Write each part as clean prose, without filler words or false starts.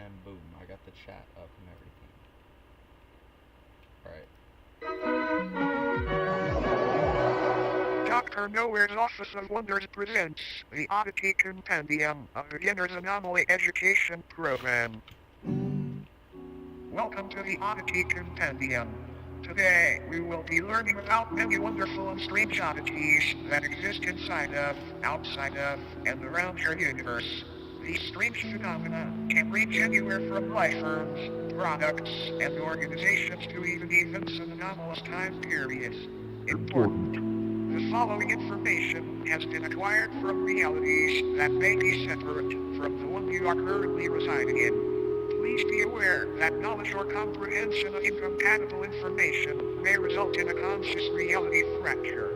And boom, I got the chat up and everything. Dr. Nowhere's Office of Wonders presents the Oddity Compendium, a beginner's anomaly education program. Welcome to the Oddity Compendium. Today, we will be learning about many wonderful and strange oddities that exist inside of, outside of, and around your universe. These strange phenomena can range anywhere from life forms, products, and organizations to even events and anomalous time periods. Important. The following information has been acquired from realities that may be separate from the one you are currently residing in. Please be aware that knowledge or comprehension of incompatible information may result in a conscious reality fracture.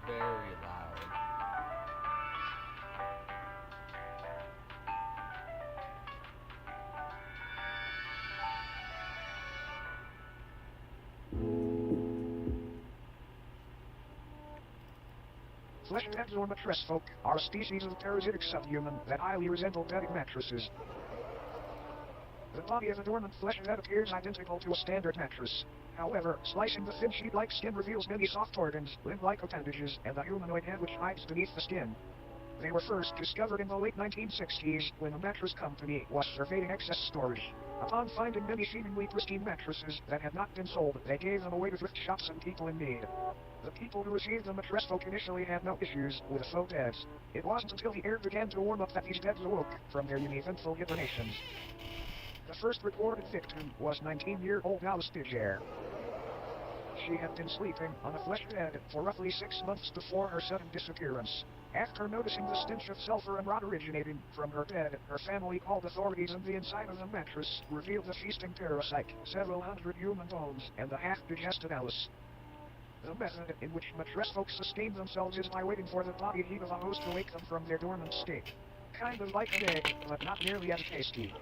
Very loud. Fleshheads or mattress folk are a species of parasitic subhuman that highly resemble bedding mattresses. The body of a dormant fleshhead appears identical to a standard mattress. However, slicing the thin sheet-like skin reveals many soft organs, limb-like appendages, and a humanoid head which hides beneath the skin. They were first discovered in the late 1960s when a mattress company was surveying excess storage. Upon finding many seemingly pristine mattresses that had not been sold, they gave them away to thrift shops and people in need. The people who received the mattress folk initially had no issues with faux beds. It wasn't until the air began to warm up that these beds awoke from their uneventful hibernations. The first recorded victim was 19-year-old Alice Bidger. She had been sleeping on a flesh bed for roughly 6 months before her sudden disappearance. After noticing the stench of sulfur and rot originating from her bed, her family called authorities, and the inside of the mattress revealed a feasting parasite, several hundred human bones, and a half-digested Alice. The method in which mattress folks sustain themselves is by waiting for the body heat of a host to wake them from their dormant state. Kind of like an egg, but not nearly as tasty.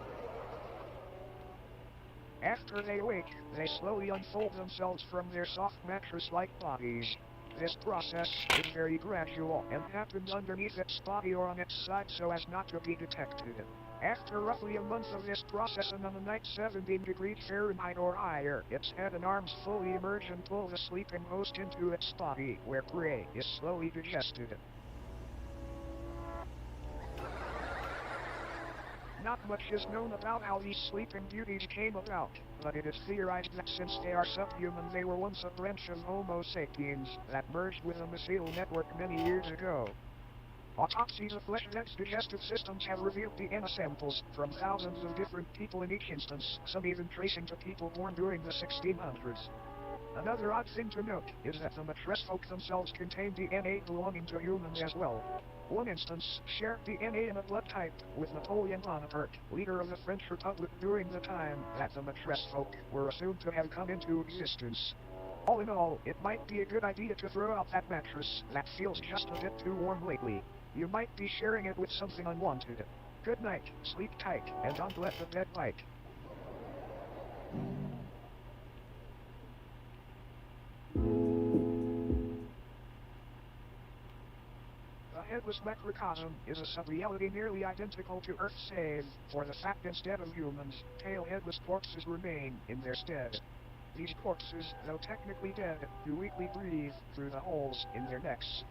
After they awake, they slowly unfold themselves from their soft mattress-like bodies. This process is very gradual and happens underneath its body or on its side so as not to be detected. After roughly a month of this process and on a night 17 degrees Fahrenheit or higher, its head and arms fully emerge and pull the sleeping host into its body, where prey is slowly digested. Not much is known about how these sleeping beauties came about, but it is theorized that since they are subhuman they were once a branch of Homo sapiens that merged with a mycelial network many years ago. Autopsies of fleshheads' digestive systems have revealed DNA samples from thousands of different people in each instance, some even tracing to people born during the 1600s. Another odd thing to note is that the mattress folk themselves contain DNA belonging to humans as well. One instance shared DNA in a blood type with Napoleon Bonaparte, leader of the French Republic during the time that the mattress folk were assumed to have come into existence. All in all, it might be a good idea to throw out that mattress that feels just a bit too warm lately. You might be sharing it with something unwanted. Good night, sleep tight, and don't let the bed bite. The headless macrocosm is a sub-reality nearly identical to Earth's save, for the fact instead of humans, pale headless corpses remain in their stead. These corpses, though technically dead, do weakly breathe through the holes in their necks.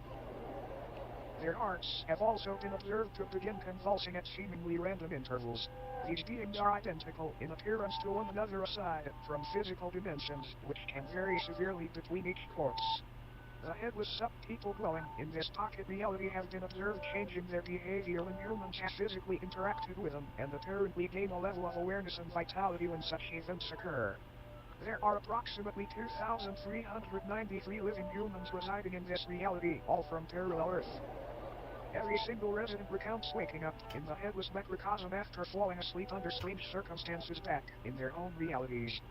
Their hearts have also been observed to begin convulsing at seemingly random intervals. These beings are identical in appearance to one another aside from physical dimensions, which can vary severely between each corpse. The headless sub-people dwelling in this pocket reality have been observed changing their behavior when humans have physically interacted with them, and apparently gain a level of awareness and vitality when such events occur. There are approximately 2,393 living humans residing in this reality, all from parallel Earth. Every single resident recounts waking up in the headless microcosm after falling asleep under strange circumstances back in their own realities.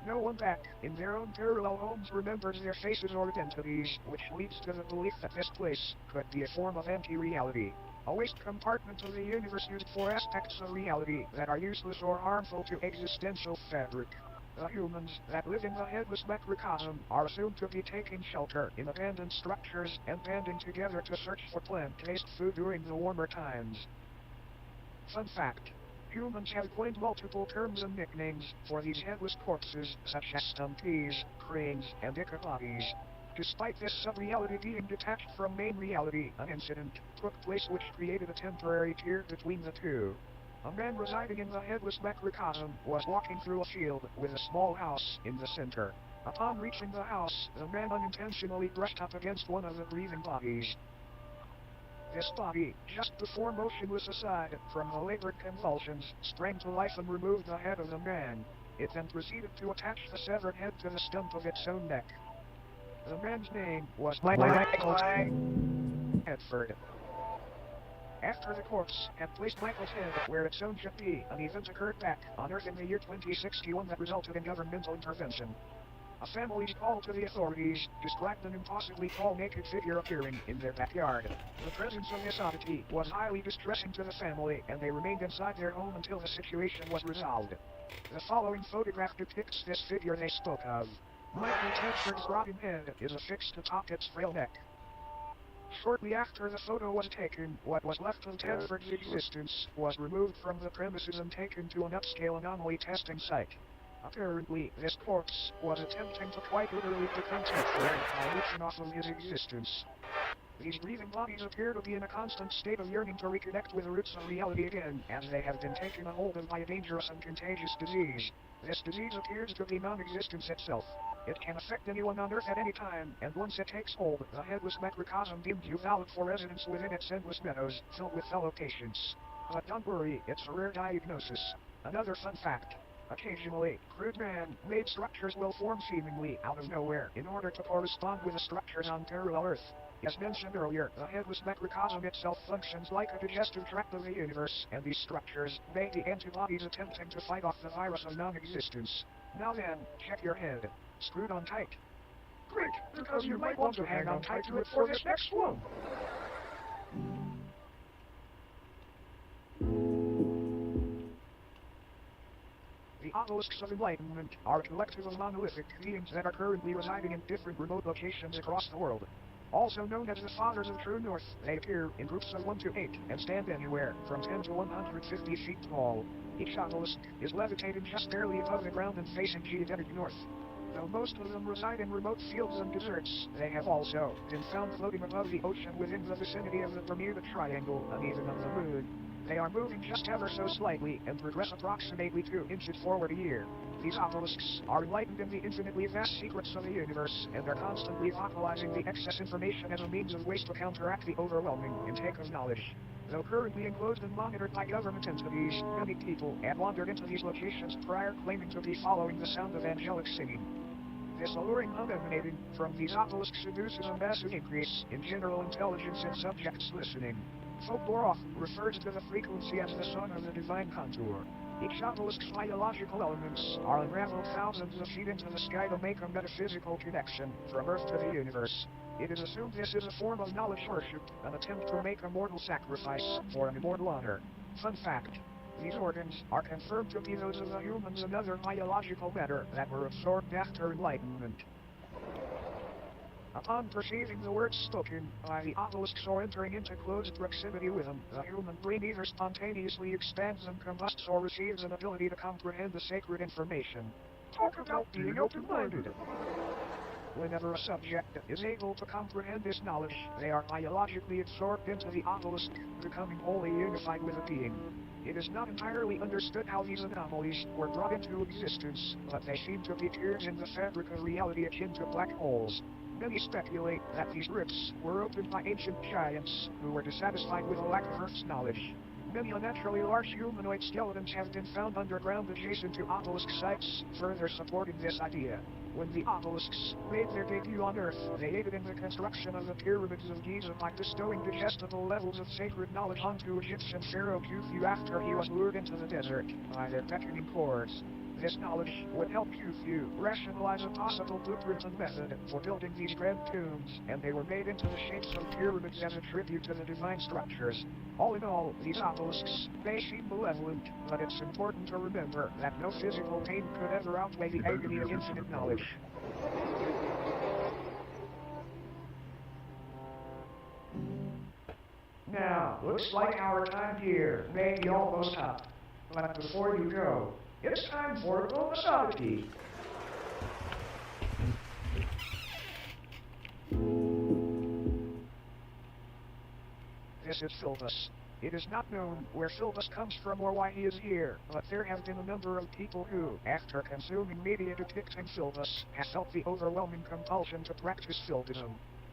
No one back in their own parallel homes remembers their faces or identities, which leads to the belief that this place could be a form of anti-reality. A waste compartment of the universe used for aspects of reality that are useless or harmful to existential fabric. The humans that live in the headless macrocosm are assumed to be taking shelter in abandoned structures and banding together to search for plant-based food during the warmer times. Fun fact. Humans have coined multiple terms and nicknames for these headless corpses, such as stumpies, cranes, and ichabodies. Despite this sub-reality being detached from main reality, an incident took place which created a temporary tier between the two. A man residing in the headless macrocosm was walking through a field with a small house in the center. Upon reaching the house, the man unintentionally brushed up against one of the breathing bodies. This body, just before motionless aside from elaborate convulsions, sprang to life and removed the head of the man. It then proceeded to attach the severed head to the stump of its own neck. The man's name was Michael Hedford. After the corpse had placed Michael's head where its own should be, an event occurred back on Earth in the year 2061 that resulted in governmental intervention. A family's call to the authorities described an impossibly tall naked figure appearing in their backyard. The presence of this oddity was highly distressing to the family, and they remained inside their home until the situation was resolved. The following photograph depicts this figure they spoke of. Michael Tedford's rotting head is affixed atop its frail neck. Shortly after the photo was taken, what was left of Tedford's existence was removed from the premises and taken to an upscale anomaly testing site. Apparently, this corpse was attempting to quite literally become Tedford by leeching off of his existence. These breathing bodies appear to be in a constant state of yearning to reconnect with the roots of reality again, as they have been taken a hold of by a dangerous and contagious disease. This disease appears to be non-existence itself. It can affect anyone on Earth at any time, and once it takes hold, the headless macrocosm deems you valid for residence within its endless meadows, filled with fellow patients. But don't worry, it's a rare diagnosis. Another fun fact. Occasionally, crude man-made structures will form seemingly out of nowhere in order to correspond with the structures on parallel Earth. As mentioned earlier, the headless macrocosm itself functions like a digestive tract of the universe, and these structures may be antibodies attempting to fight off the virus of non-existence. Now then, check your head. Screwed on tight. Great, because you might want to hang on tight to it for this next one. The obelisks of enlightenment are a collective of monolithic beings that are currently residing in different remote locations across the world. Also known as the Fathers of True North, they appear in groups of 1 to 8 and stand anywhere from 10 to 150 feet tall. Each obelisk is levitated just barely above the ground and facing geodetic north. Though most of them reside in remote fields and deserts, they have also been found floating above the ocean within the vicinity of the Bermuda Triangle and even of the Moon. They are moving just ever so slightly and progress approximately 2 inches forward a year. These obelisks are enlightened in the infinitely vast secrets of the universe and are constantly vocalizing the excess information as a means of waste to counteract the overwhelming intake of knowledge. Though currently enclosed and monitored by government entities, many people have wandered into these locations prior claiming to be following the sound of angelic singing. This alluring hum emanating from these obelisks induces a massive increase in general intelligence in subjects listening. Folklore often refers to the frequency as the song of the divine contour. Each obelisk's biological elements are unraveled thousands of feet into the sky to make a metaphysical connection from Earth to the universe. It is assumed this is a form of knowledge worship, an attempt to make a mortal sacrifice for an immortal honor. Fun fact. These organs are confirmed to be those of the humans and other biological matter that were absorbed after enlightenment. Upon perceiving the words spoken by the obelisks or entering into close proximity with them, the human brain either spontaneously expands and combusts or receives an ability to comprehend the sacred information. Talk about being open-minded. Whenever a subject is able to comprehend this knowledge, they are biologically absorbed into the obelisk, becoming wholly unified with the being. It is not entirely understood how these anomalies were brought into existence, but they seem to be tears in the fabric of reality akin to black holes. Many speculate that these rifts were opened by ancient giants who were dissatisfied with a lack of Earth's knowledge. Many unnaturally large humanoid skeletons have been found underground adjacent to obelisk sites, further supporting this idea. When the obelisks made their debut on Earth, they aided in the construction of the pyramids of Giza by bestowing digestible levels of sacred knowledge onto Egyptian pharaoh Khufu after he was lured into the desert by their beckoning hordes. This knowledge would help Khufu rationalize a possible blueprint and method for building these grand tombs, and they were made into the shapes of pyramids as a tribute to the divine structures. All in all, these obelisks may seem malevolent, but it's important to remember that no physical pain could ever outweigh the agony of infinite knowledge. Now, looks like our time here may be almost up. But before you go, it's time for bonus oddity. This is Philbus. It is not known where Philbus comes from or why he is here, but there have been a number of people who, after consuming media depicting Philbus, have felt the overwhelming compulsion to practice Philbism.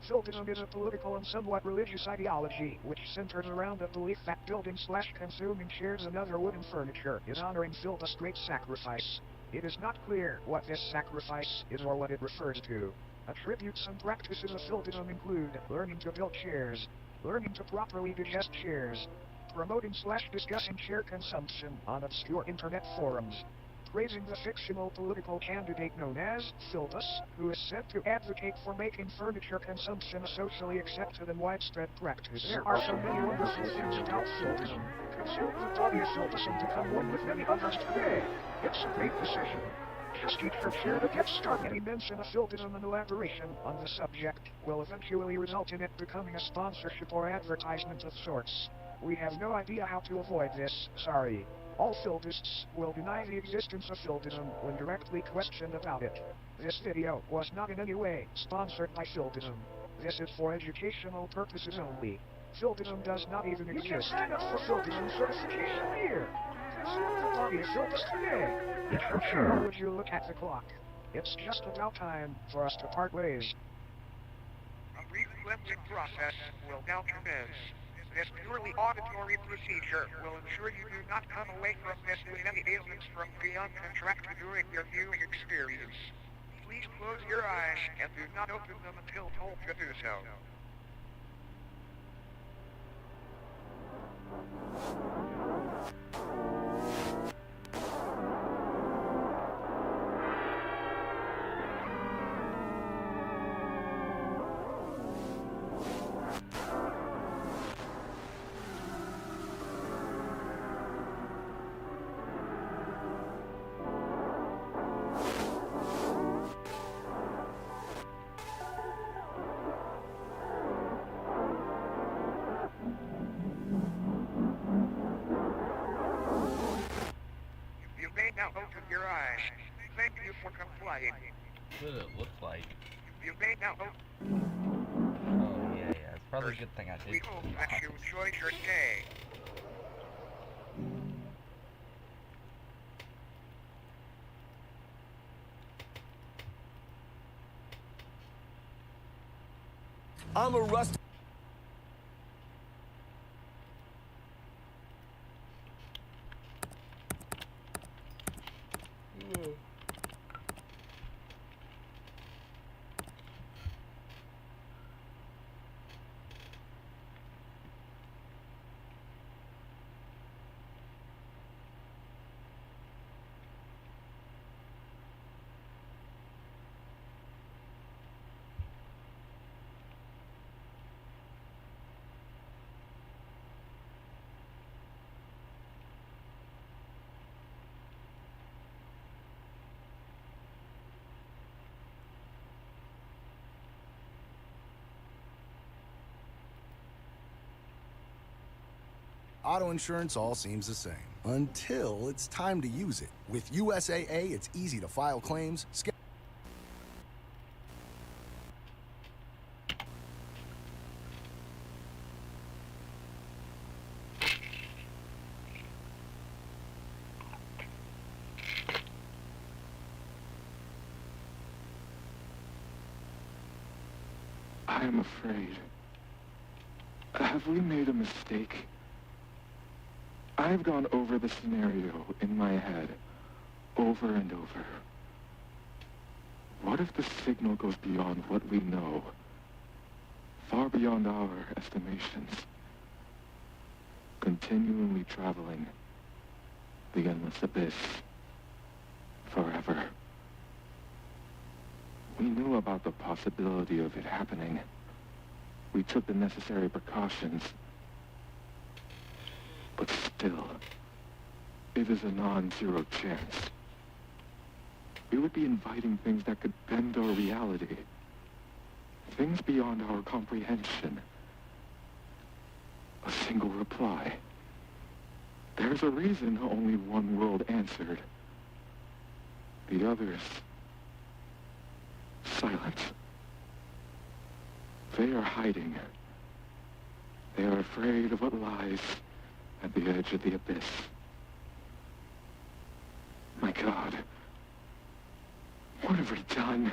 Philbism is a political and somewhat religious ideology which centers around the belief that building/consuming chairs and other wooden furniture is honoring Philbus' great sacrifice. It is not clear what this sacrifice is or what it refers to. Attributes and practices of Philbism include learning to build chairs, learning to properly digest chairs, promoting/discussing chair consumption on obscure internet forums, praising the fictional political candidate known as Philbus, who is said to advocate for making furniture consumption a socially accepted and widespread practice. There are so many wonderful things about Philbism. Consume the body of Philbus and become one with many others today. It's a great decision. Just eat her chair to get started. Any mention of Philbism and elaboration on the subject will eventually result in it becoming a sponsorship or advertisement of sorts. We have no idea how to avoid this, sorry. All Philbists will deny the existence of Philbism when directly questioned about it. This video was not in any way sponsored by Philbism. This is for educational purposes only. Philbism does not even exist. You can stand up for Philbism certification here. Consume the body of Philbus today. How would you look at the clock? It's just about time for us to part ways. A brief cleansing process will now commence. This purely auditory procedure will ensure you do not come away from this with any ailments from beyond contract during your viewing experience. Please close your eyes and do not open them until told to do so. You may now open your eyes. Thank you for complying. What did it look like? You may now open. Oh, yeah. It's probably a good thing I did. We hope that you enjoyed your stay. I'm a rust. Auto insurance all seems the same. Until it's time to use it. With USAA, it's easy to file claims, I am afraid. Have we made a mistake? I've gone over the scenario in my head, over and over. What if the signal goes beyond what we know? Far beyond our estimations. Continually traveling the endless abyss. Forever. We knew about the possibility of it happening. We took the necessary precautions. But still, it is a non-zero chance. We would be inviting things that could bend our reality. Things beyond our comprehension. A single reply. There's a reason only one world answered. The others... silent. They are hiding. They are afraid of what lies at the edge of the abyss. My God. What have we done?